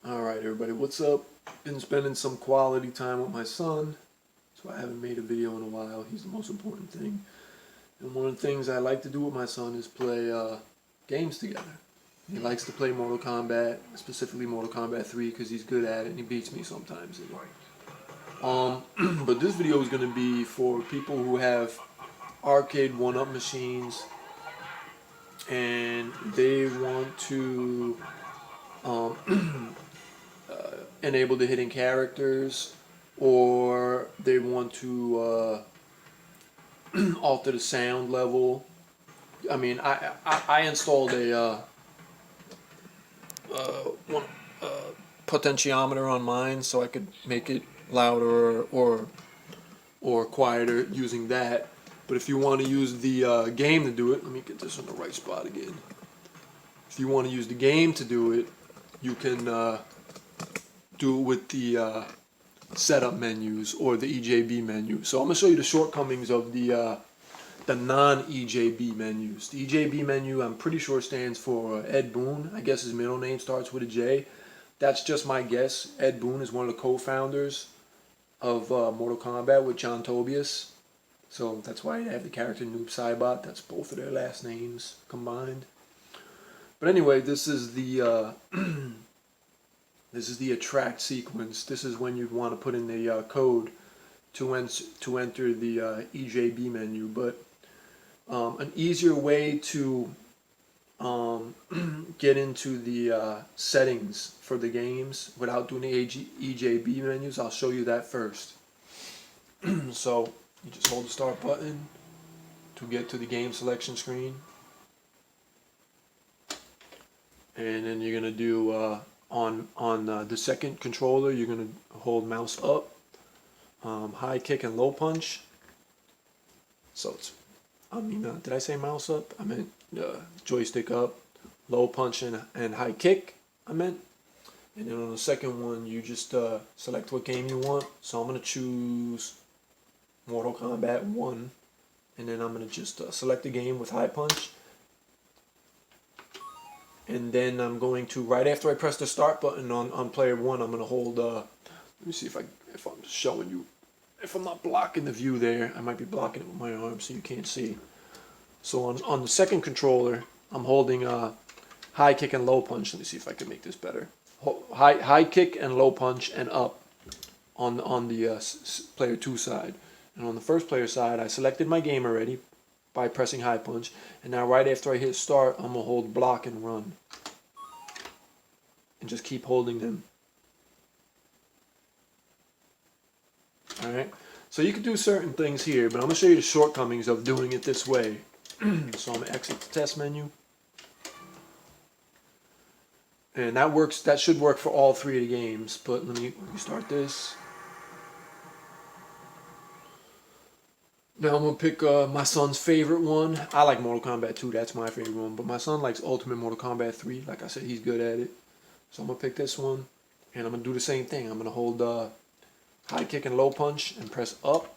Alright everybody, what's up? Been spending some quality time with my son, so I haven't made a video in a while. He's the most important thing. And one of the things I like to do with my son is play games together. He likes to play Mortal Kombat, specifically Mortal Kombat 3, because he's good at it and he beats me sometimes. But this video is going to be for people who have Arcade1Up machines and they want to enable the hidden characters, or they want to alter the sound level. I mean, I installed a potentiometer on mine so I could make it louder or quieter using that. But if you want to use the game to do it, let me get this on the right spot again. If you want to use the game to do it, you can do it with the setup menus or the EJB menu. So I'm going to show you the shortcomings of the non-EJB menus. The EJB menu, I'm pretty sure, stands for Ed Boon. I guess his middle name starts with a J. That's just my guess. Ed Boon is one of the co-founders of Mortal Kombat with John Tobias. So that's why they have the character Noob Saibot. That's both of their last names combined. But anyway, this is the this is the attract sequence. This is when you'd want to put in the code to enter the EJB menu. But an easier way to get into the settings for the games without doing the EJB menus, I'll show you that first. So you just hold the start button to get to the game selection screen, and then you're gonna do on the second controller, you're gonna hold mouse up, high kick and low punch. So it's, did I say mouse up? I meant joystick up, low punch and high kick. I meant. And then on the second one, you just select what game you want. So I'm gonna choose Mortal Kombat 1, and then I'm going to just select the game with high punch, and then I'm going to, right after I press the start button on player 1, I'm going to hold, let me see if I'm showing you, if I'm not blocking the view there. I might be blocking it with my arm so you can't see. So on the second controller, I'm holding high kick and low punch. Let me see if I can make this better. High kick and low punch and up on the player 2 side. And on the first player side, I selected my game already by pressing high punch. And now right after I hit start, I'm going to hold block and run. And just keep holding them. Alright, so you can do certain things here, but I'm going to show you the shortcomings of doing it this way. So I'm going to exit the test menu. And that works. That should work for all three of the games. But let me start this. Now I'm going to pick my son's favorite one. I like Mortal Kombat 2, that's my favorite one. But my son likes Ultimate Mortal Kombat 3. Like I said, he's good at it. So I'm going to pick this one. And I'm going to do the same thing. I'm going to hold high kick and low punch and press up.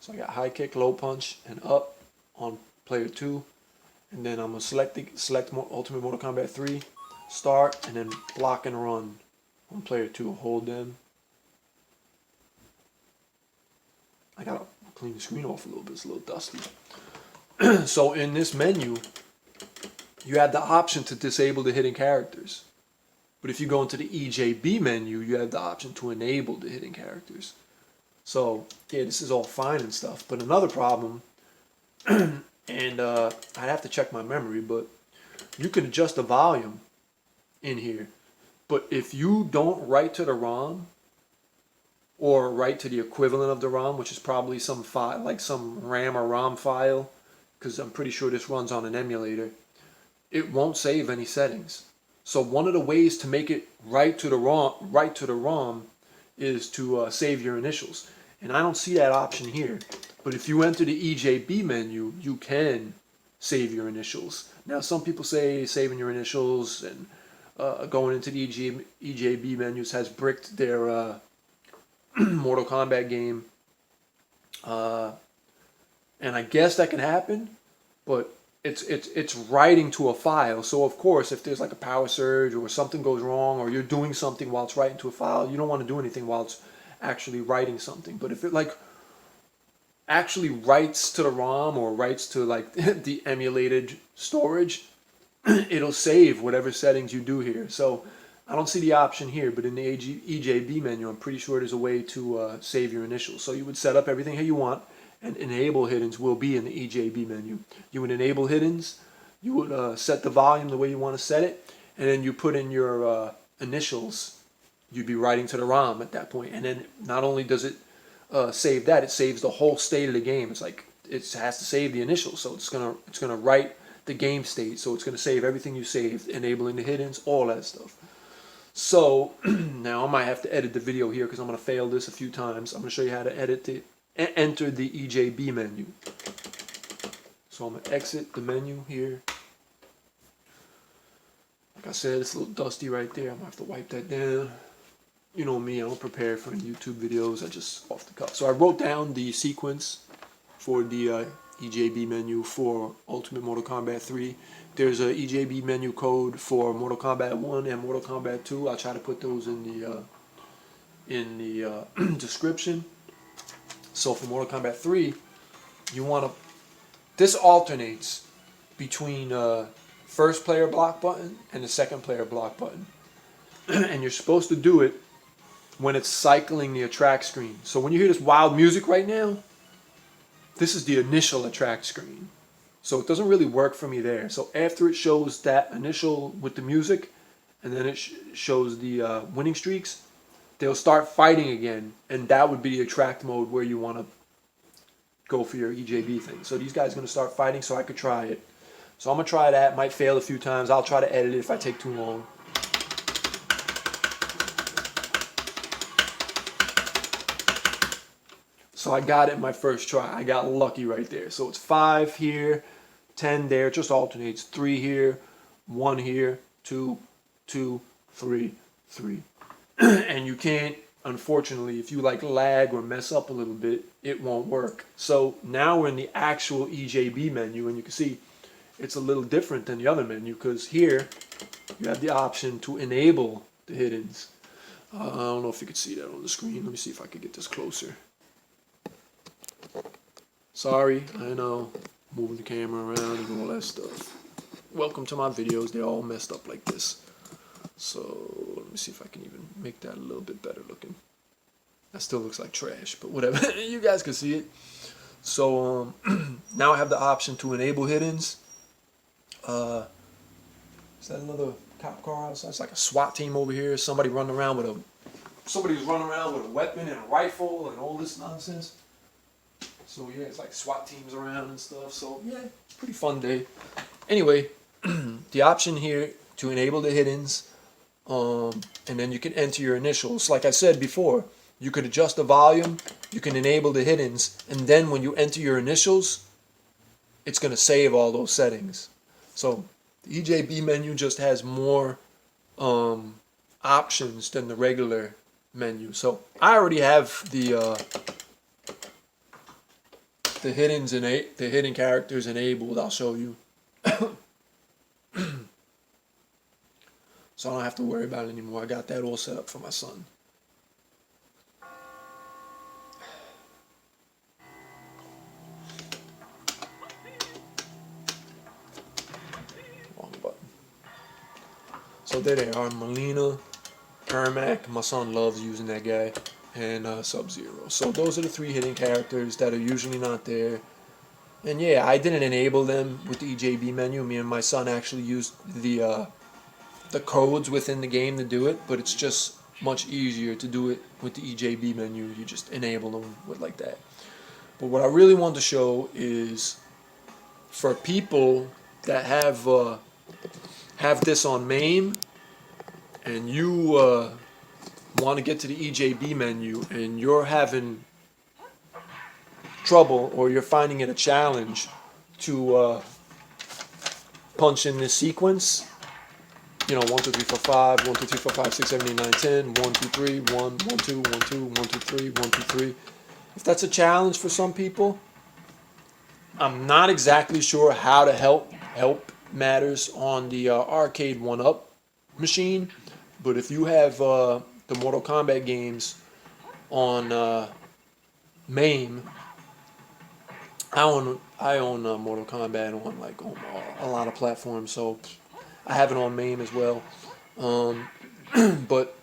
So I got high kick, low punch, and up on player 2. And then I'm going to select Ultimate Mortal Kombat 3, start, and then block and run on player 2. Hold them. I got to clean the screen off a little bit, it's a little dusty. So in this menu, you have the option to disable the hidden characters. But if you go into the EJB menu, you have the option to enable the hidden characters. So yeah, this is all fine and stuff. But another problem, and I'd have to check my memory, but you can adjust the volume in here. But if you don't write to the ROM, or write to the equivalent of the ROM, which is probably some file, like some RAM or ROM file, because I'm pretty sure this runs on an emulator, it won't save any settings. So one of the ways to make it write to the ROM is to save your initials. And I don't see that option here. But if you enter the EJB menu, you can save your initials. Now some people say saving your initials and going into the EJB menus has bricked their Mortal Kombat game, and I guess that can happen, but it's writing to a file. So of course, if there's like a power surge or something goes wrong, or you're doing something while it's writing to a file, you don't want to do anything while it's actually writing something. But if it like actually writes to the ROM or writes to like the emulated storage, it'll save whatever settings you do here. So I don't see the option here, but in the EJB menu, I'm pretty sure there's a way to save your initials. So you would set up everything how you want, and enable hiddens will be in the EJB menu. You would enable hiddens, you would set the volume the way you want to set it, and then you put in your initials. You'd be writing to the ROM at that point, and then not only does it save that, it saves the whole state of the game. It's like it has to save the initials, so it's gonna write the game state, so it's gonna save everything you saved, enabling the hiddens, all that stuff. So now I might have to edit the video here because I'm gonna fail this a few times. I'm gonna show you how to enter the EJB menu. So I'm gonna exit the menu here. Like I said, it's a little dusty right there. I'm gonna have to wipe that down. You know me, I don't prepare for any YouTube videos. I just off the cuff. So I wrote down the sequence for the EJB menu for Ultimate Mortal Kombat 3. There's a EJB menu code for Mortal Kombat 1 and Mortal Kombat 2. I'll try to put those in the description. So for Mortal Kombat 3, you want to, this alternates between first player block button and the second player block button. And you're supposed to do it when it's cycling the attract screen. So when you hear this wild music right now, this is the initial attract screen. So it doesn't really work for me there. So after it shows that initial with the music, and then it shows the winning streaks, they'll start fighting again, and that would be the attract mode where you want to go for your EJB thing. So these guys are going to start fighting, so I could try it. So I'm going to try that. Might fail a few times. I'll try to edit it if I take too long. So I got it my first try. I got lucky right there. So it's 5 here, 10 there. It just alternates. 3 here, 1 here, 2, 2, 3, 3. And you can't, unfortunately, if you like lag or mess up a little bit, it won't work. So now we're in the actual EJB menu, and you can see it's a little different than the other menu, because here you have the option to enable the hiddens. I don't know if you can see that on the screen. Let me see if I can get this closer. Sorry, I know, moving the camera around and all that stuff. Welcome to my videos. They're all messed up like this. So let me see if I can even make that a little bit better looking. That still looks like trash, but whatever. You guys can see it. So now I have the option to enable hiddens. Is that another cop car outside? It's like a SWAT team over here. Somebody's running around with a weapon and a rifle and all this nonsense. So yeah, it's like SWAT teams around and stuff. So yeah, it's a pretty fun day. Anyway, the option here to enable the hiddens, and then you can enter your initials. Like I said before, you could adjust the volume, you can enable the hiddens, and then when you enter your initials, it's going to save all those settings. So the EJB menu just has more options than the regular menu. So I already have the hidden characters enabled. I'll show you. So I don't have to worry about it anymore. I got that all set up for my son. Wrong button. So there they are, Melina, Ermac. My son loves using that guy. And Sub-Zero. So those are the 3 hidden characters that are usually not there. And yeah, I didn't enable them with the EJB menu. Me and my son actually used the codes within the game to do it, but it's just much easier to do it with the EJB menu. You just enable them with like that. But what I really want to show is for people that have this on Mame, and you want to get to the EJB menu and you're having trouble, or you're finding it a challenge to punch in this sequence, you know, 1, 2, 3, 4, 5, 1, 2, 3, 4, 5, 6, 7, 8, 9, 10, 1, 2, 3, 1, 1, 2, 1, 2, 1, 2, 3, 1, 2, 3. If that's a challenge for some people, I'm not exactly sure how to help help matters on the Arcade1Up machine, but if you have the Mortal Kombat games on Mame, I own Mortal Kombat on like on a lot of platforms, so I have it on Mame as well. Um, but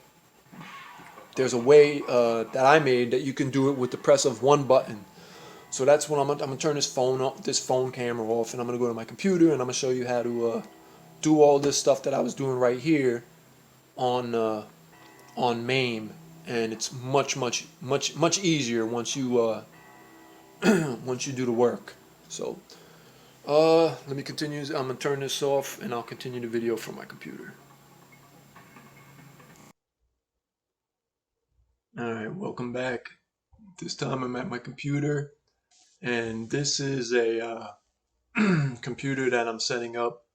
there's a way that I made that you can do it with the press of one button. So that's when I'm gonna turn this phone camera off, and I'm gonna go to my computer, and I'm gonna show you how to do all this stuff that I was doing right here on Mame, and it's much easier once you once you do the work. So let me continue. I'm gonna turn this off, and I'll continue the video from my computer. All right, welcome back. This time I'm at my computer, and this is a computer that I'm setting up.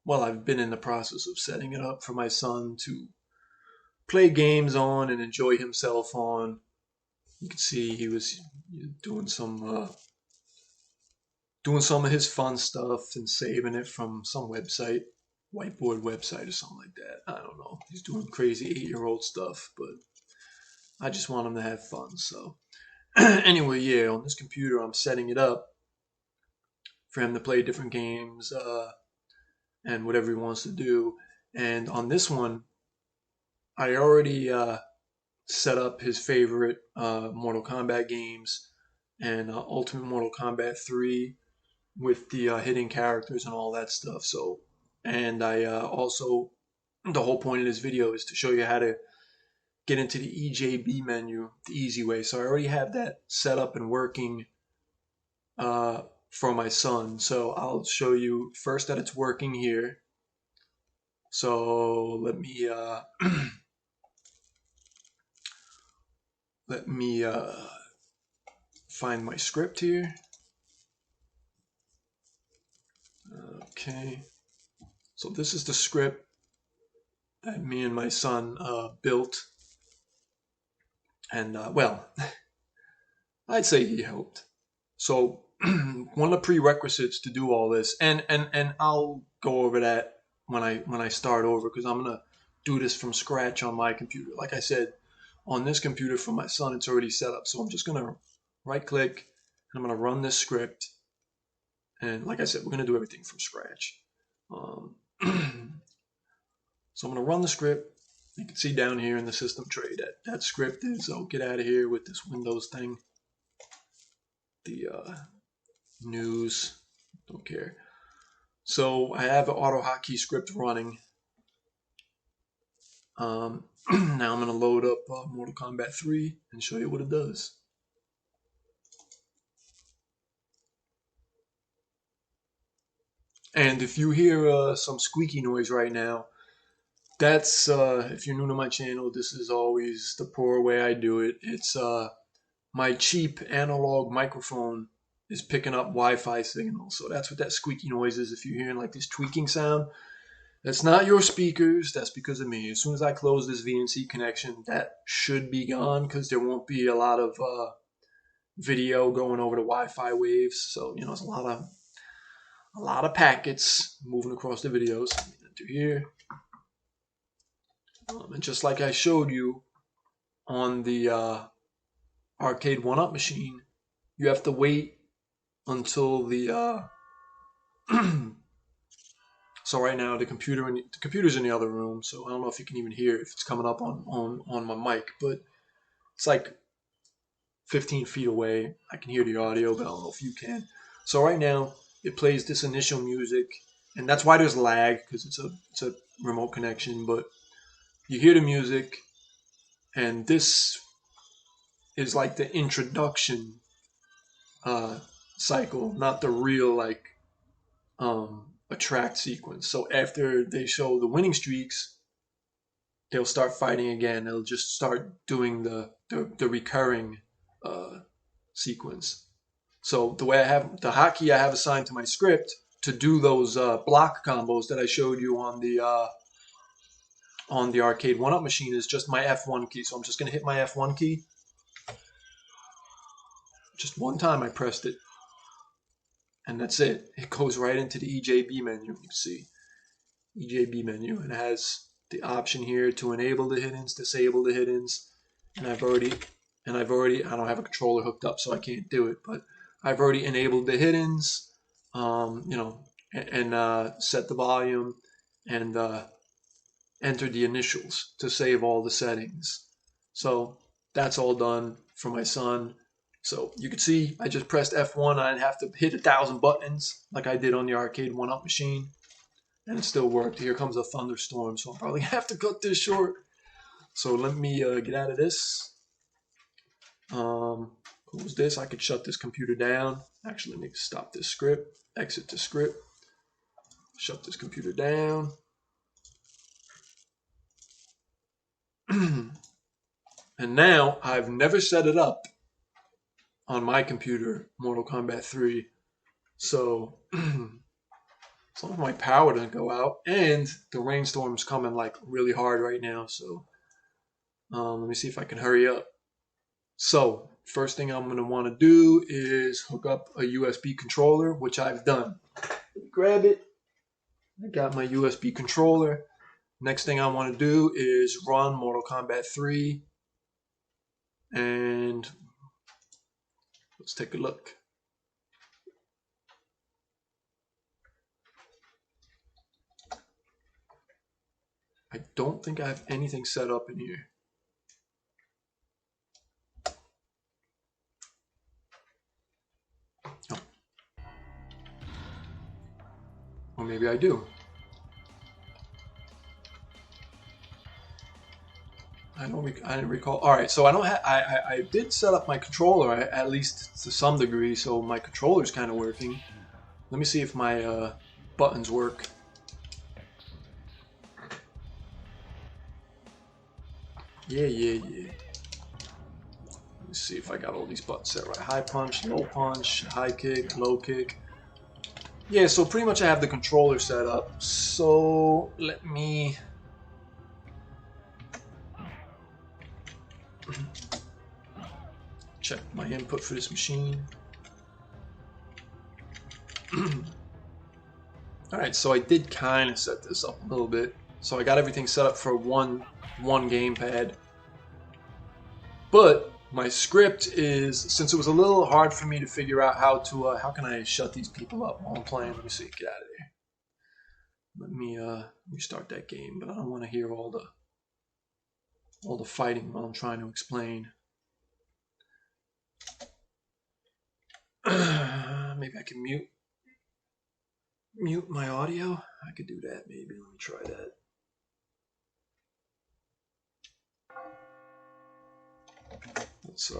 Well, I've been in the process of setting it up for my son to play games on and enjoy himself on. You can see he was doing some of his fun stuff and saving it from some website, whiteboard website or something like that. I don't know. He's doing crazy 8-year-old stuff, but I just want him to have fun. So anyway, yeah, on this computer I'm setting it up for him to play different games and whatever he wants to do. And on this one, I already set up his favorite Mortal Kombat games and Ultimate Mortal Kombat 3 with the hidden characters and all that stuff. So, and I also, the whole point of this video is to show you how to get into the EJB menu the easy way. So I already have that set up and working for my son. So I'll show you first that it's working here. So let me let me find my script here. Okay, so this is the script that me and my son built, and well, I'd say he helped. So one of the prerequisites to do all this, and I'll go over that when I start over, because I'm gonna do this from scratch on my computer. Like I said, on this computer for my son, it's already set up. So I'm just gonna right click and I'm gonna run this script. And like I said, we're gonna do everything from scratch. So I'm gonna run the script. You can see down here in the system tray that script is, oh, get out of here with this Windows thing. The news, don't care. So I have an AutoHotKey script running. Now I'm going to load up Mortal Kombat 3 and show you what it does. And if you hear some squeaky noise right now, that's, if you're new to my channel, this is always the poor way I do it. It's my cheap analog microphone is picking up Wi-Fi signals. So that's what that squeaky noise is. If you're hearing like this tweaking sound, that's not your speakers. That's because of me. As soon as I close this VNC connection, that should be gone, because there won't be a lot of video going over the Wi-Fi waves. So, you know, it's a lot of packets moving across the videos. Enter here. And just like I showed you on the Arcade1Up machine, you have to wait until the so right now the computer's in the other room, so I don't know if you can even hear if it's coming up on my mic, but it's like 15 feet away. I can hear the audio, but I don't know if you can. So right now it plays this initial music, and that's why there's lag, because it's a remote connection. But you hear the music, and this is like the introduction cycle, not the real like attract sequence. So after they show the winning streaks, they'll start fighting again. They'll just start doing the recurring sequence. So the way I have the hotkey I have assigned to my script to do those block combos that I showed you on the Arcade1Up machine is just my F1 key. So I'm just going to hit my F1 key. Just one time I pressed it. and that's it. It goes right into the EJB menu. You can see EJB menu, and it has the option here to enable the hidden, disable the hidden, and I don't have a controller hooked up, so I can't do it, but I've already enabled the hidden, you know, and set the volume and entered the initials to save all the settings. So that's all done for my son. So you can see I just pressed F1. I didn't have to hit 1,000 buttons like I did on the Arcade1Up machine, and it still worked. Here comes a thunderstorm, so I'll probably have to cut this short. So let me get out of this. Close this. I could shut this computer down. Actually, let me stop this script. Exit the script. Shut this computer down. And now I've never set it up on my computer, Mortal Kombat 3. So some of my power doesn't go out, and the rainstorm's coming like really hard right now. So let me see if I can hurry up. So first thing I'm going to want to do is hook up a USB controller, which I've done. Grab it. I got my USB controller. Next thing I want to do is run Mortal Kombat 3. And let's take a look. I don't think I have anything set up in here. Oh. Or maybe I do. I didn't recall. All right, so I did set up my controller at least to some degree, so my controller's kind of working. Let me see if my buttons work. Yeah. Let me see if I got all these buttons set right. High punch, low punch, high kick, low kick. Yeah, so pretty much I have the controller set up. So let me check my input for this machine. Alright, so I did kind of set this up a little bit. So I got everything set up for one gamepad. But my script is, since it was a little hard for me to figure out how can I shut these people up while I'm playing. Let me see, get out of there. Let me restart that game, but I don't want to hear all the fighting while I'm trying to explain. Maybe I can mute my audio. I could do that maybe. Let me try that. Let's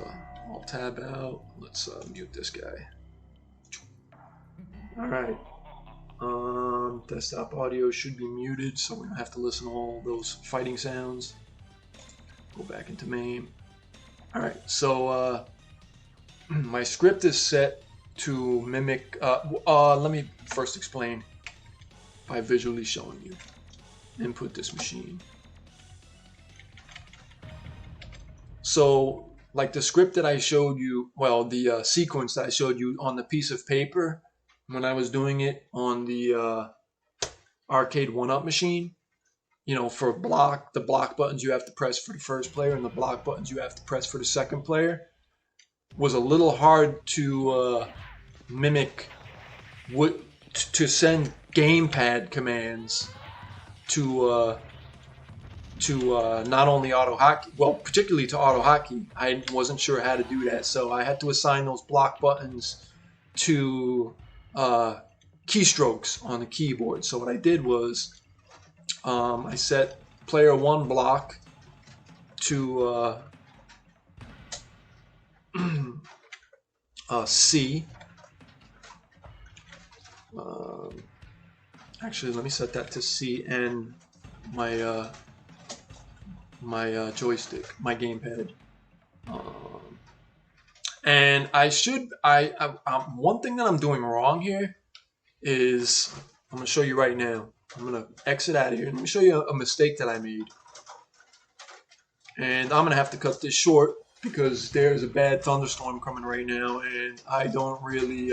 I'll tab out. Let's mute this guy. Alright. Desktop audio should be muted, so we don't have to listen to all those fighting sounds. Go back into Mame. Alright, so my script is set to mimic. Let me first explain by visually showing you. Input this machine. So, like the script that I showed you, well, the sequence that I showed you on the piece of paper when I was doing it on the Arcade1Up machine, you know, for the block buttons you have to press for the first player and the block buttons you have to press for the second player, was a little hard to mimic, to send gamepad commands to not only AutoHotKey, well, particularly to AutoHotKey. I wasn't sure how to do that, so I had to assign those block buttons to keystrokes on the keyboard. So what I did was I set Player1 block to C. Actually, let me set that to C and my joystick, my gamepad. And one thing that I'm doing wrong here is, I'm going to show you right now. I'm going to exit out of here. Let me show you a mistake that I made. And I'm going to have to cut this short because there's a bad thunderstorm coming right now, and I don't really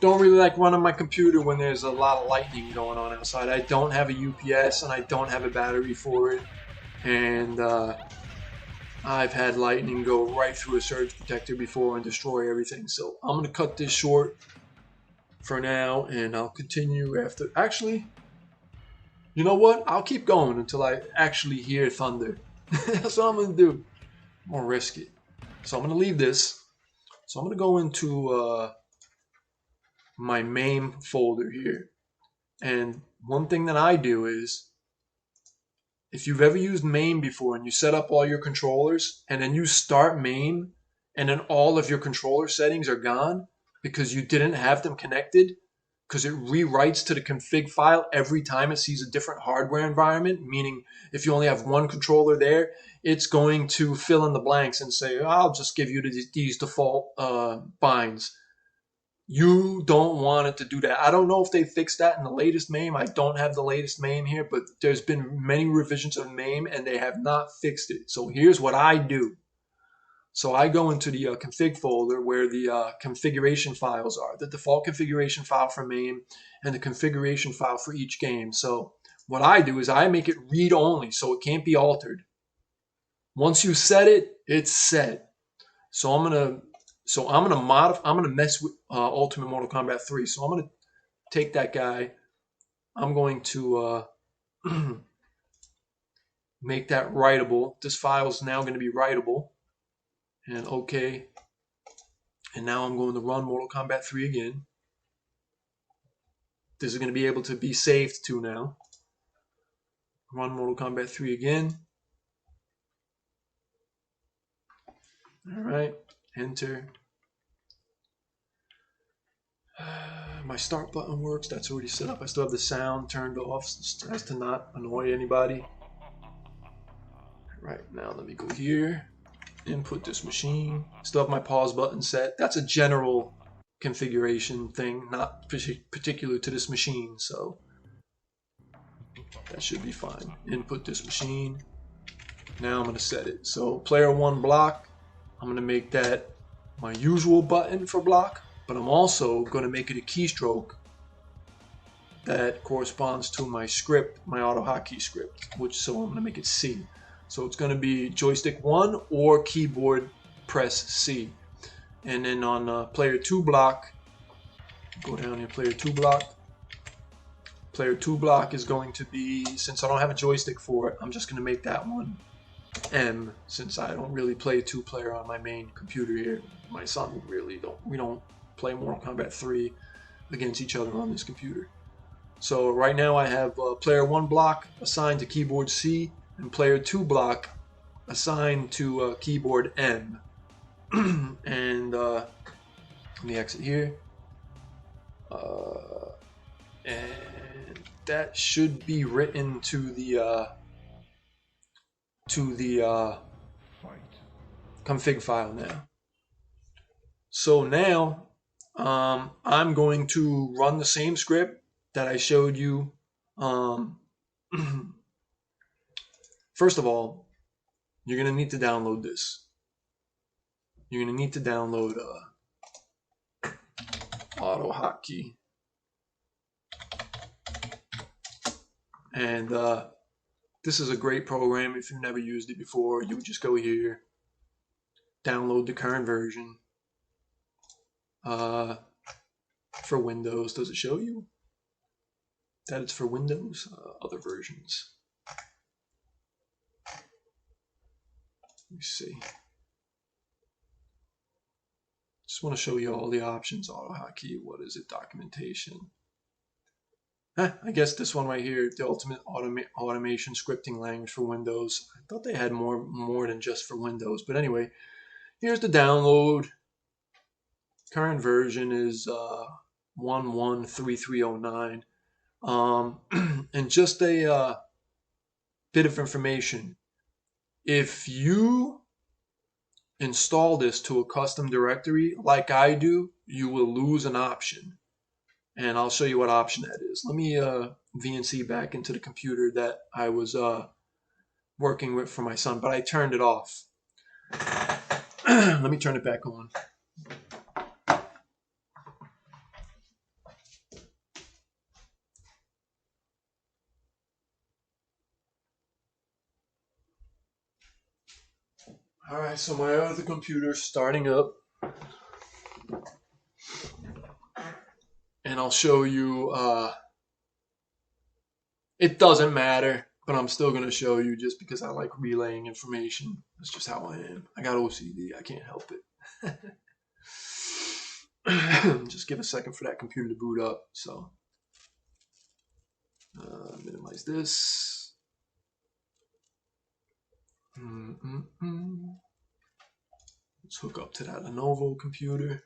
don't really like running my computer when there's a lot of lightning going on outside. I don't have a UPS and I don't have a battery for it. And I've had lightning go right through a surge protector before and destroy everything. So I'm going to cut this short for now, and I'll continue after. Actually, you know what? I'll keep going until I actually hear thunder. That's what I'm going to do. I'm going to risk it. So I'm going to leave this. So I'm going to go into my Mame folder here. And one thing that I do is, if you've ever used Mame before and you set up all your controllers and then you start Mame and then all of your controller settings are gone because you didn't have them connected, because it rewrites to the config file every time it sees a different hardware environment, meaning if you only have one controller there, it's going to fill in the blanks and say, I'll just give you these default binds. You don't want it to do that. I don't know if they fixed that in the latest Mame. I don't have the latest Mame here, but there's been many revisions of Mame and they have not fixed it. So here's what I do. So I go into the config folder where the configuration files are, the default configuration file for Mame and the configuration file for each game. So what I do is I make it read only so it can't be altered. Once you set it, it's set. So I'm gonna mess with Ultimate Mortal Kombat 3. So I'm gonna take that guy. I'm going to make that writable. This file is now going to be writable. And okay. And now I'm going to run Mortal Kombat 3 again. This is going to be able to be saved to now. Run Mortal Kombat 3 again. Alright. Enter. My start button works. That's already set up. I still have the sound turned off as to not annoy anybody. Right, now let me go here. Input this machine. Still have my pause button set. That's a general configuration thing, not particular to this machine, so that should be fine. Input this machine. Now I'm going to set it. So player 1 block, I'm going to make that my usual button for block, but I'm also going to make it a keystroke that corresponds to my script, my AutoHotKey script, so I'm going to make it C. So it's going to be joystick 1 or keyboard press C. And then on player 2 block, go down here, player 2 block. Player 2 block is going to be, since I don't have a joystick for it, I'm just going to make that one M, since I don't really play 2-player on my main computer here. My son we don't play Mortal Kombat 3 against each other on this computer. So right now I have player 1 block assigned to keyboard C, and player 2 block assigned to keyboard M. And let me exit here. And that should be written to the config file now. So now I'm going to run the same script that I showed you. First of all, you're going to need to download this. You're going to need to download AutoHotKey. And this is a great program. If you've never used it before, you would just go here, download the current version. For Windows, does it show you that it's for Windows? Other versions. Let me see. Just want to show you all the options. AutoHotKey, what is it? Documentation. I guess this one right here, the ultimate automation scripting language for Windows. I thought they had more than just for Windows. But anyway, here's the download. Current version is 113309. And just a bit of information. If you install this to a custom directory like I do, you will lose an option. And I'll show you what option that is. Let me VNC back into the computer that I was working with for my son, but I turned it off. Let me turn it back on. Alright, so my other computer's starting up. And I'll show you, it doesn't matter, but I'm still going to show you just because I like relaying information. That's just how I am. I got OCD, I can't help it. Just give a second for that computer to boot up. So, minimize this. Let's hook up to that Lenovo computer.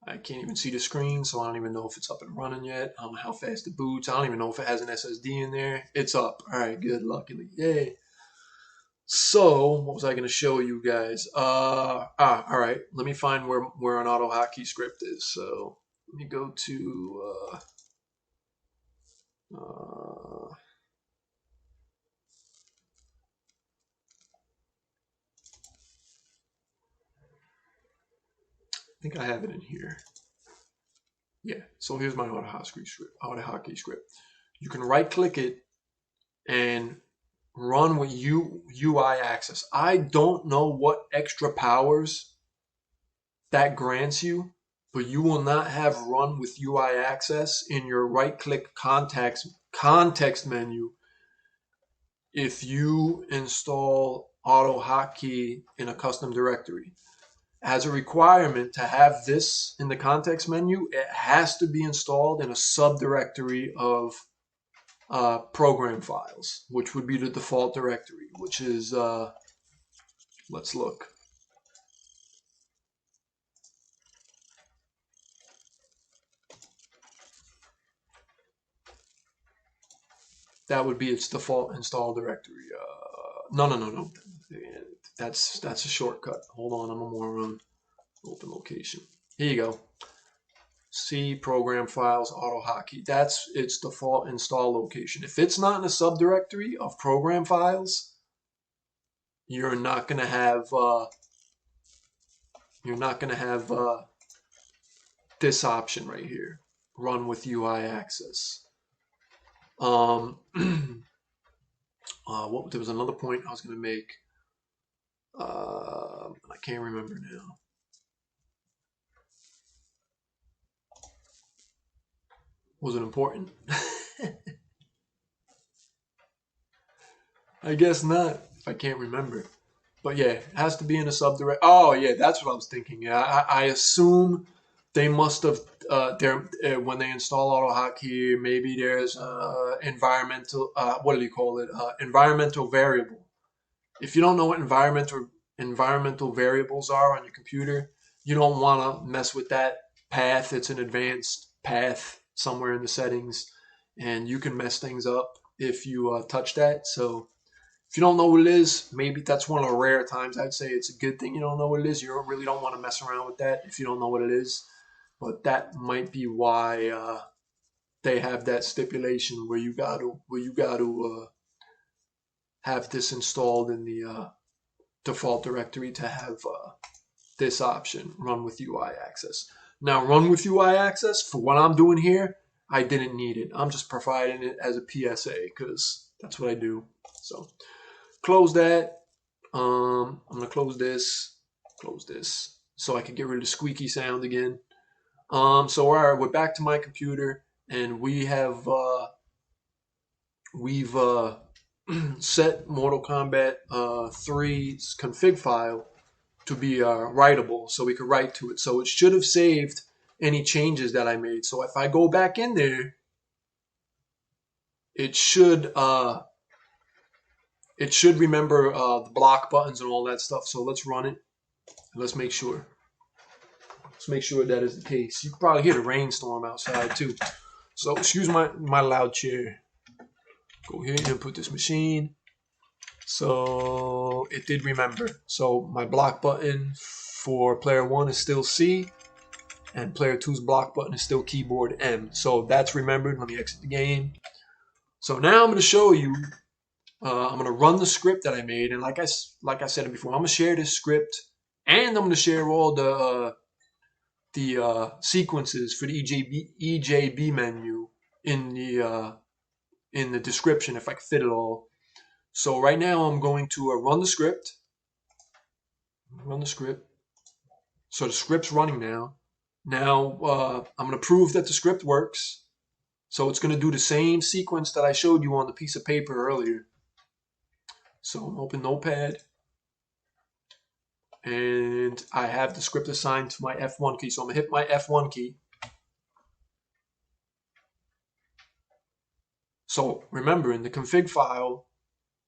I can't even see the screen, so I don't even know if it's up and running yet. I don't know how fast it boots. I don't even know if it has an SSD in there. It's up. All right, good, luckily. Yay. So, what was I going to show you guys? All right. Let me find where an AutoHotKey script is. So, let me go to... I think I have it in here. Yeah, so here's my AutoHotKey script. You can right-click it and run with UI access. I don't know what extra powers that grants you, but you will not have run with UI access in your right-click context menu if you install AutoHotKey in a custom directory. As a requirement to have this in the context menu, it has to be installed in a subdirectory of program files, which would be the default directory, which is, let's look. That would be its default install directory. No. That's a shortcut. Hold on, I'm a moron. Open location. Here you go. C program files AutoHotKey. That's its default install location. If it's not in a subdirectory of program files, you're not gonna have this option right here. Run with UI access. There was another point I was gonna make. I can't remember now. Was it important? I guess not, if I can't remember. But yeah, it has to be in a subdirectory. Oh yeah, that's what I was thinking. Yeah, I assume they must have, when they install AutoHotKey, maybe there's environmental, what do you call it? Environmental variable. If you don't know what environmental variables are on your computer, you don't want to mess with that path. It's an advanced path somewhere in the settings, and you can mess things up if you touch that. So if you don't know what it is, maybe that's one of the rare times I'd say it's a good thing you don't know what it is. You really don't want to mess around with that if you don't know what it is. But that might be why they have that stipulation where you got to have this installed in the default directory to have this option, run with UI access. Now, run with UI access, for what I'm doing here, I didn't need it. I'm just providing it as a PSA because that's what I do. So, close that. I'm going to close this, so I can get rid of the squeaky sound again. So, all right, we're back to my computer, and we have, we've set Mortal Kombat 3's config file to be writable, so we could write to it. So it should have saved any changes that I made. So if I go back in there, it should remember the block buttons and all that stuff. So let's run it. Let's make sure. Let's make sure that is the case. You can probably hear the rainstorm outside too. So excuse my loud chair. Go here and put this machine. So it did remember. So my block button for player 1 is still C, and player 2's block button is still keyboard M. So that's remembered. Let me exit the game. So now I'm going to show you. I'm going to run the script that I made, and like I said before, I'm going to share this script, and I'm going to share all the sequences for the EJB menu in the description if I can fit it all. So right now I'm going to run the script. Run the script. So the script's running now. Now I'm going to prove that the script works. So it's going to do the same sequence that I showed you on the piece of paper earlier. So I'm open Notepad. And I have the script assigned to my F1 key. So I'm going to hit my F1 key. So remember, in the config file,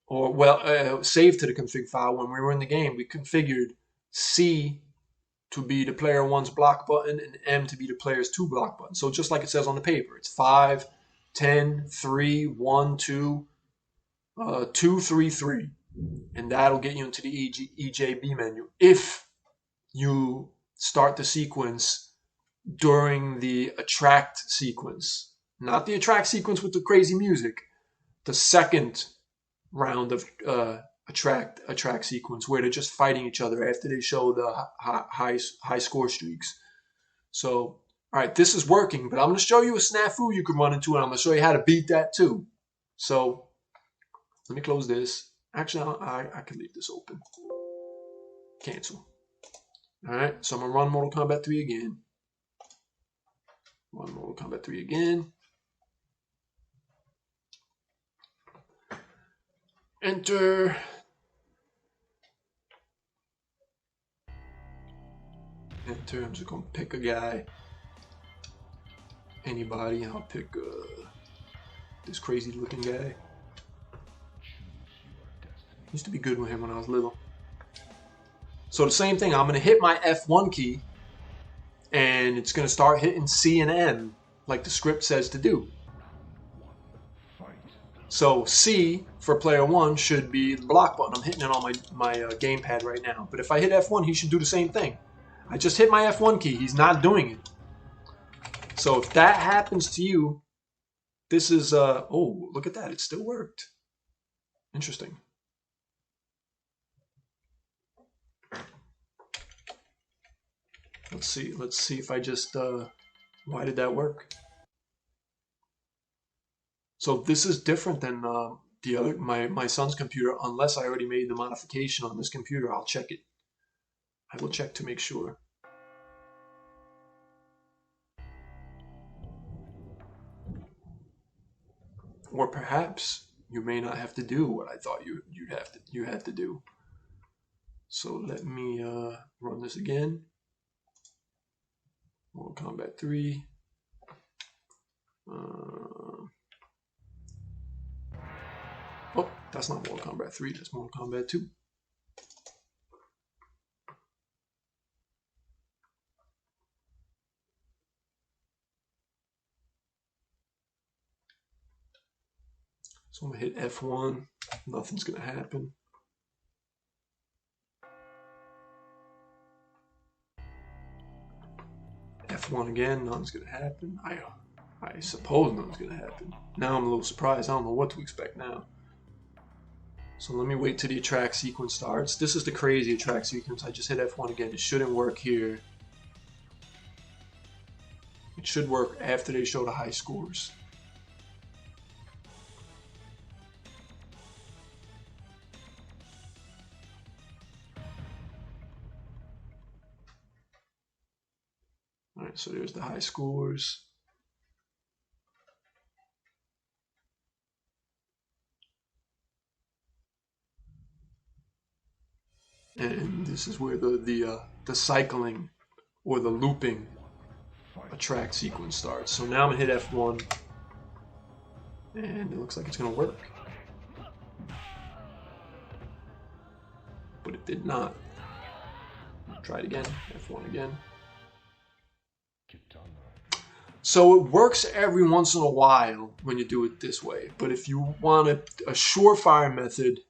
or well, save to the config file, when we were in the game, we configured C to be the player 1's block button and M to be the player's 2 block button. So just like it says on the paper, it's 5, 10, 3, 1, 2, 2, 3, 3. And that'll get you into the EJB menu if you start the sequence during the attract sequence. Not the attract sequence with the crazy music. The second round of attract sequence where they're just fighting each other after they show the high score streaks. So, all right, this is working, but I'm going to show you a snafu you can run into, and I'm going to show you how to beat that too. So, let me close this. Actually, I can leave this open. Cancel. All right, so I'm going to run Mortal Kombat 3 again. Run Mortal Kombat 3 again. Enter. Enter. I'm just going to pick a guy. Anybody. I'll pick this crazy looking guy. Used to be good with him when I was little. So the same thing. I'm going to hit my F1 key. And it's going to start hitting C and M like the script says to do. So C for player 1 should be the block button. I'm hitting it on my gamepad right now. But if I hit F1, he should do the same thing. I just hit my F1 key. He's not doing it. So if that happens to you, this is, oh, look at that. It still worked. Interesting. Let's see if I just, why did that work? So this is different than the other, my son's computer, unless I already made the modification on this computer. I'll check it. I will check to make sure. Or perhaps you may not have to do what I thought you had to do. So let me run this again. Mortal Kombat 3. Oh, that's not Mortal Kombat 3, that's Mortal Kombat 2. So I'm going to hit F1, nothing's going to happen. F1 again, nothing's going to happen. I suppose nothing's going to happen. Now I'm a little surprised, I don't know what to expect now. So let me wait till the attract sequence starts. This is the crazy attract sequence. I just hit F1 again. It shouldn't work here. It should work after they show the high scores. Alright, so there's the high scores. And this is where the cycling or the looping attract sequence starts. So now I'm gonna hit F1, and it looks like it's gonna work, but it did not. Try it again. F1 again. So it works every once in a while when you do it this way. But if you want a surefire method,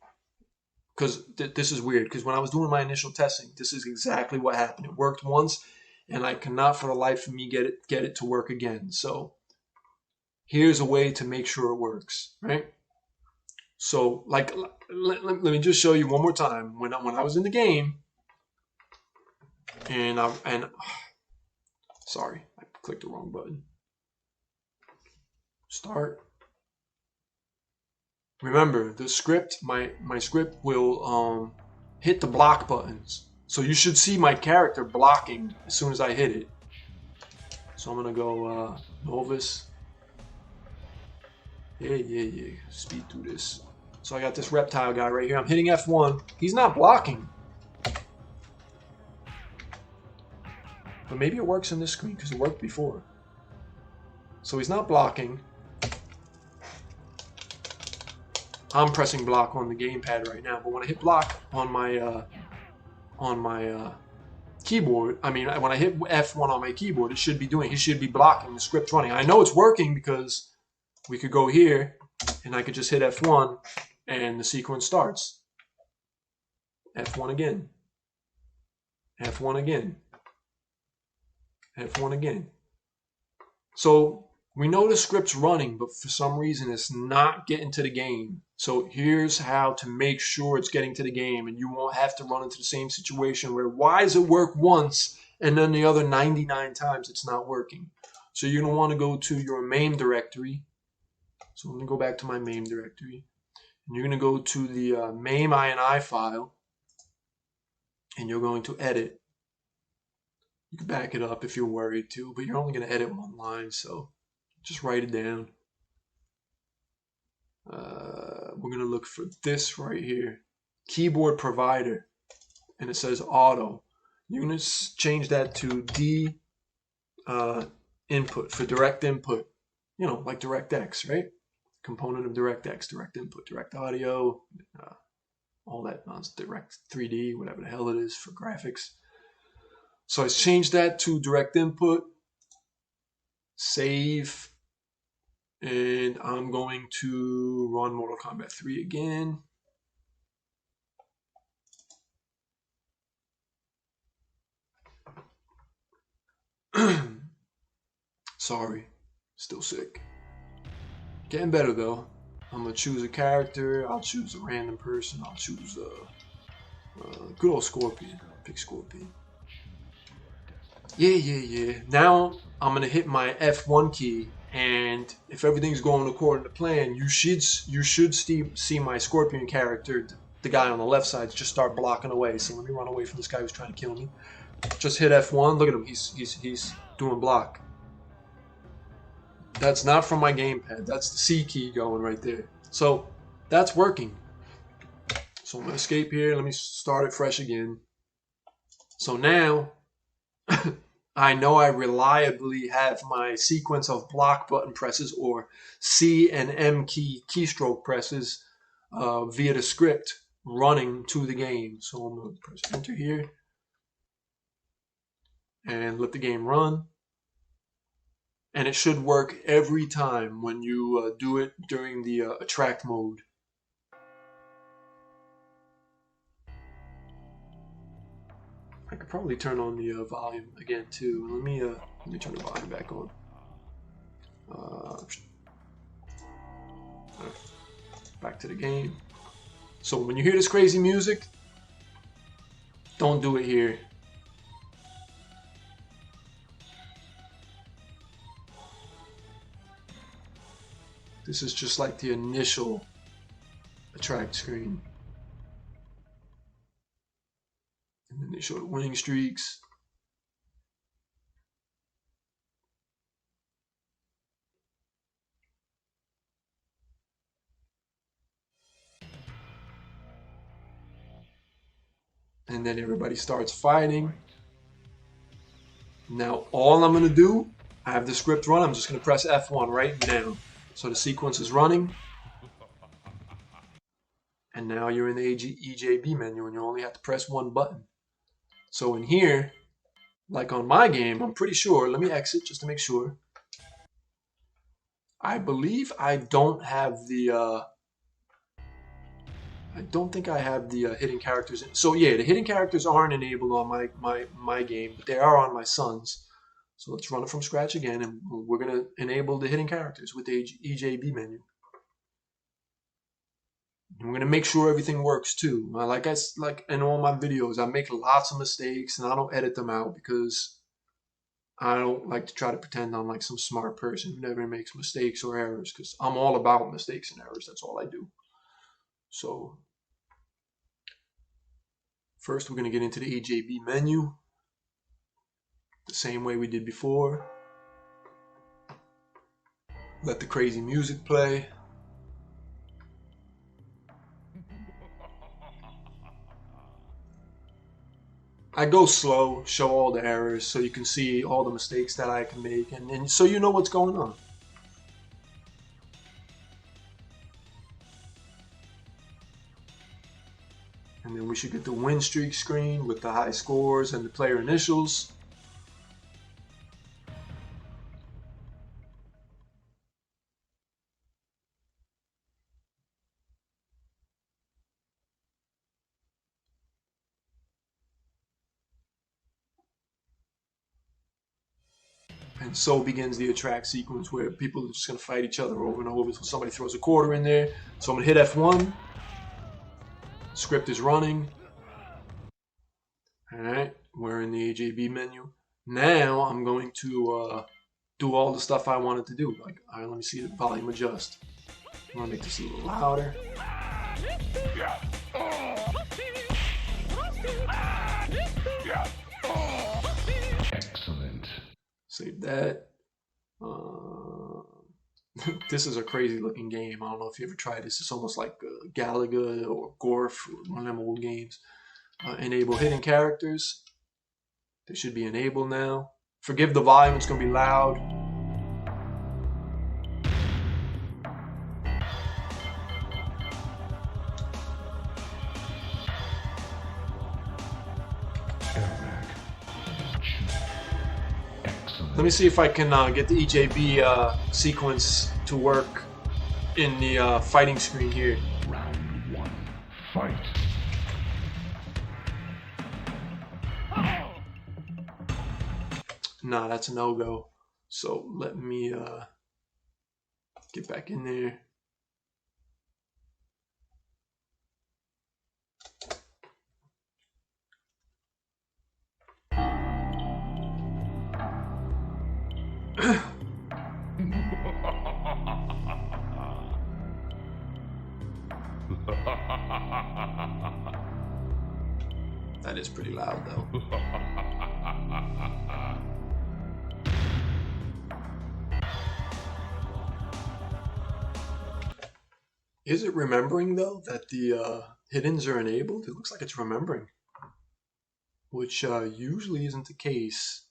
because this is weird, because when I was doing my initial testing, this is exactly what happened. It worked once, and I cannot for the life of me get it to work again. So here's a way to make sure it works, right? So like, let me just show you one more time. When I was in the game, and sorry, I clicked the wrong button. Start. remember the script, my script will hit the block buttons. So you should see my character blocking as soon as I hit it. So I'm gonna go Novus. Yeah. Speed through this. So I got this reptile guy right here. I'm hitting F1. He's not blocking. But maybe it works on this screen because it worked before. So he's not blocking. I'm pressing block on the gamepad right now, but when I hit block on my keyboard, I mean, when I hit F1 on my keyboard, it should be blocking. The script's running. I know it's working because we could go here and I could just hit F1 and the sequence starts. F1 again. F1 again. F1 again. So we know the script's running, but for some reason it's not getting to the game. So here's how to make sure it's getting to the game and you won't have to run into the same situation where why does it work once and then the other 99 times it's not working. So you're going to want to go to your Mame directory. So I'm going to go back to my Mame directory. And you're going to go to the Mame.ini file and you're going to edit. You can back it up if you're worried to, but you're only going to edit one line, so just write it down. We're going to look for this right here, keyboard provider, and it says auto. You're going to change that to D input for direct input, you know, like DirectX, right? Component of DirectX, direct input, direct audio, all that nonsense, direct 3D, whatever the hell it is for graphics. So I changed that to direct input, save, and I'm going to run Mortal Kombat 3 again. Sorry, still sick. Getting better though. I'm gonna choose a character. I'll choose a random person. I'll choose good old Scorpion. Pick Scorpion. Yeah. Now I'm gonna hit my F1 key, and if everything's going according to plan, you should see my Scorpion character, the guy on the left side, just start blocking away. So let me run away from this guy who's trying to kill me. Just hit F1. Look at him. He's doing block. That's not from my gamepad. That's the C key going right there. So that's working. So I'm gonna escape here. Let me start it fresh again. So now I know I reliably have my sequence of block button presses or C and M key keystroke presses via the script running to the game. So I'm going to press enter here and let the game run. And it should work every time when you do it during the attract mode. I could probably turn on the volume again too. Let me turn the volume back on. Back to the game. So when you hear this crazy music, don't do it here. This is just like the initial attract screen. And then they show the winning streaks. And then everybody starts fighting. Now all I'm going to do, I have the script run, I'm just going to press F1 right now. So the sequence is running. And now you're in the EJB menu and you only have to press one button. So in here, like on my game, I'm pretty sure, let me exit just to make sure. I believe I don't have the, I don't think I have the hidden characters. So yeah, the hidden characters aren't enabled on my game, but they are on my son's. So let's run it from scratch again, and we're going to enable the hidden characters with the EJB menu. And we're going to make sure everything works too. Like in all my videos, I make lots of mistakes, and I don't edit them out because I don't like to try to pretend I'm like some smart person who never makes mistakes or errors, because I'm all about mistakes and errors. That's all I do. So first we're going to get into the EJB menu the same way we did before. Let the crazy music play. I go slow, show all the errors so you can see all the mistakes that I can make, and so you know what's going on. And then we should get the win streak screen with the high scores and the player initials. And so begins the attract sequence where people are just going to fight each other over and over. So somebody throws a quarter in there. So I'm going to hit F1. Script is running. Alright, we're in the EJB menu. Now I'm going to do all the stuff I wanted to do. Like, all right, let me see the volume adjust. I want to make this a little louder. Excellent. Save that. This is a crazy looking game. I don't know if you ever tried this. It's almost like Galaga or Gorf, one of them old games. Enable hidden characters. They should be enabled now. Forgive the volume, it's going to be loud. Let me see if I can get the EJB sequence to work in the fighting screen here. Round 1, fight. Nah, that's a no-go. So let me get back in there. That is pretty loud though. Is it remembering though that the hiddens are enabled? It looks like it's remembering, which usually isn't the case.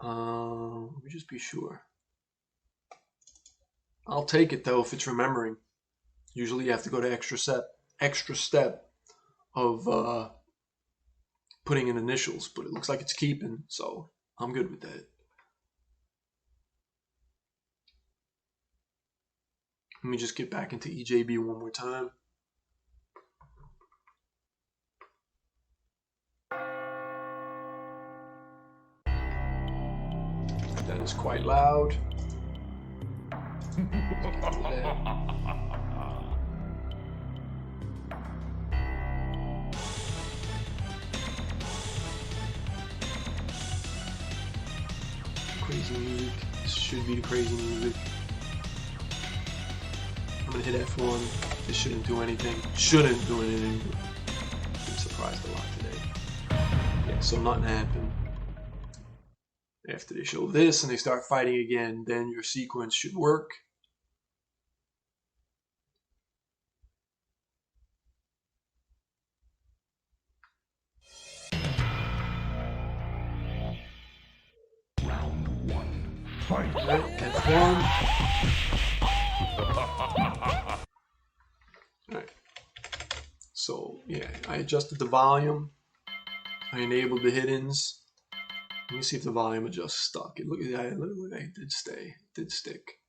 Let me just be sure. I'll take it though if it's remembering. Usually you have to go to extra step of putting in initials, but it looks like it's keeping, so I'm good with that. Let me just get back into EJB one more time. That is quite loud. Crazy music. This should be the crazy music. I'm gonna hit F1. This shouldn't do anything. Shouldn't do anything. Been surprised a lot today. Yeah, so nothing happened. After they show this and they start fighting again, then your sequence should work. Round 1, fight. Right, F1. Alright. So, yeah, I adjusted the volume. I enabled the hiddens. Let me see if the volume adjusts stuck. It look like it did stay. It did stick.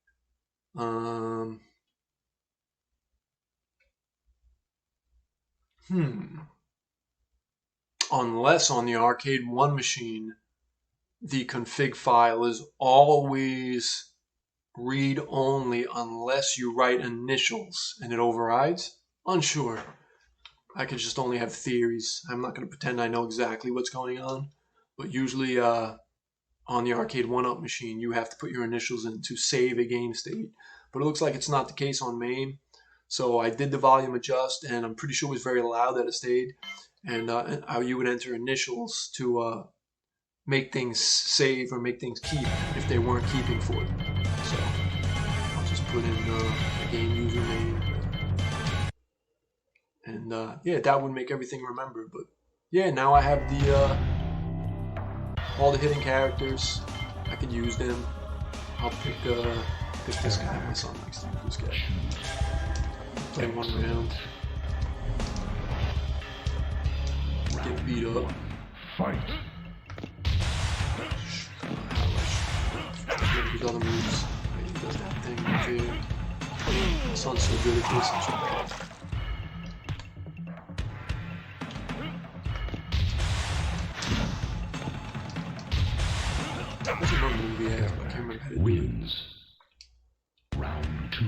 Unless on the Arcade1 machine, the config file is always read only unless you write initials and it overrides. Unsure. I could just only have theories. I'm not going to pretend I know exactly what's going on. But usually on the Arcade1Up machine, you have to put your initials in to save a game state. But it looks like it's not the case on Mame. So I did the volume adjust, and I'm pretty sure it was very loud that it stayed. And you would enter initials to make things save or make things keep if they weren't keeping for it. So I'll just put in the game username. And yeah, that would make everything remember. But yeah, now I have the all the hidden characters. I could use them. I'll pick this guy. My son likes to use this guy. Play one round. Get beat up. Fight. His other moves. He does that thing right there. My son's so good at this. I'm trying to What's another movie I have? I can't remember how to do it. Wins. Round 2.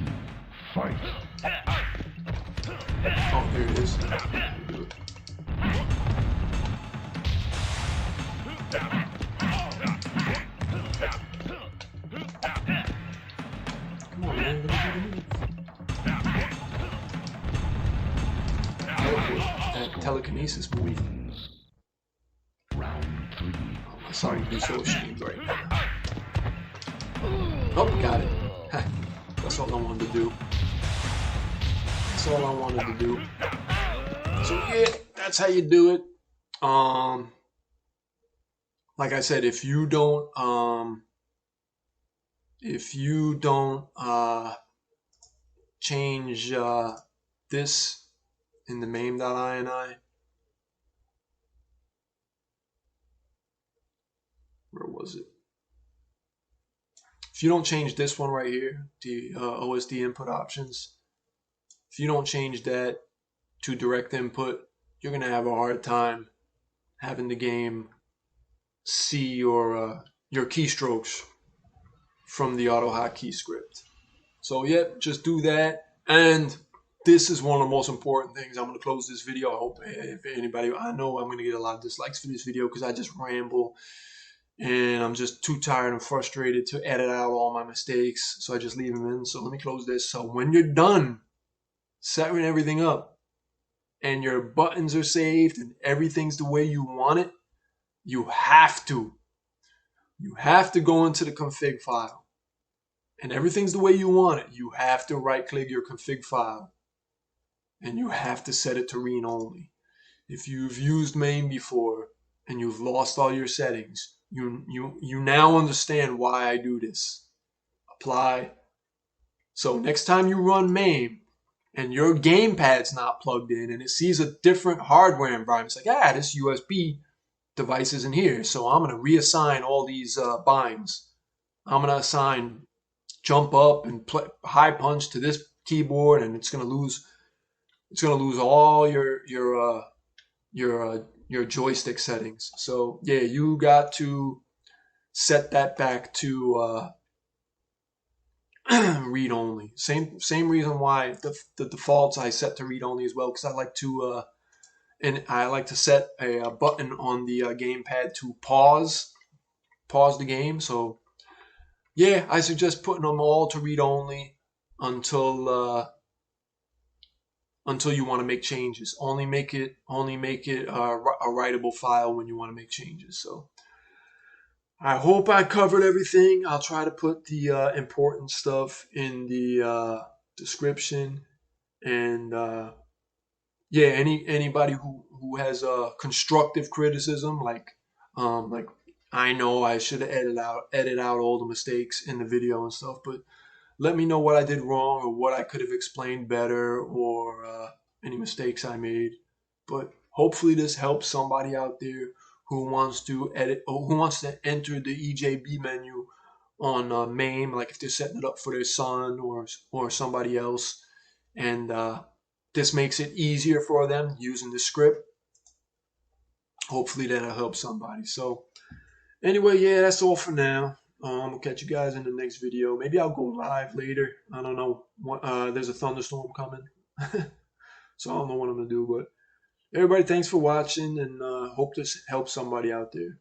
Fight. Oh, here it is. Come on, man. Let me do the move. That telekinesis movie. Round 3. Oh, my son would be so ashamed right now. Oh, got it. That's all I wanted to do. That's all I wanted to do. So yeah, that's how you do it. Like I said, if you don't change this in the Mame.ini, where was it? If you don't change this one right here, the OSD input options, if you don't change that to direct input, you're gonna have a hard time having the game see your keystrokes from the AutoHotKey script. So yep, just do that. And this is one of the most important things. I'm gonna close this video. I hope if anybody, I know I'm gonna get a lot of dislikes for this video because I just ramble. And I'm just too tired and frustrated to edit out all my mistakes, so I just leave them in. So let me close this. So when you're done setting everything up and your buttons are saved and everything's the way you want it, you have to go into the config file. And everything's the way you want it. You have to right-click your config file. And you have to set it to read only. If you've used Mame before and you've lost all your settings, you now understand why I do this. Apply. So next time you run Mame and your gamepad's not plugged in and it sees a different hardware environment, it's like, this USB device isn't here. So I'm going to reassign all these binds. I'm going to assign jump up and high punch to this keyboard, and it's going to lose all your joystick settings. So yeah, you got to set that back to read only. Same reason why the defaults I set to read only as well, because I like to set a button on the gamepad to pause the game. So yeah, I suggest putting them all to read only until you want to make changes. Only make it a writable file when you want to make changes. So I hope I covered everything. I'll try to put the important stuff in the description. And yeah, anybody who has constructive criticism, like I know I should have edit out all the mistakes in the video and stuff, but let me know what I did wrong or what I could have explained better, or any mistakes I made. But hopefully this helps somebody out there who wants to edit or who wants to enter the EJB menu on Mame, like if they're setting it up for their son or somebody else, and this makes it easier for them using the script. Hopefully that'll help somebody. So anyway, yeah, that's all for now. We'll catch you guys in the next video. Maybe I'll go live later. I don't know. There's a thunderstorm coming. So I don't know what I'm going to do. But everybody, thanks for watching, and hope this helps somebody out there.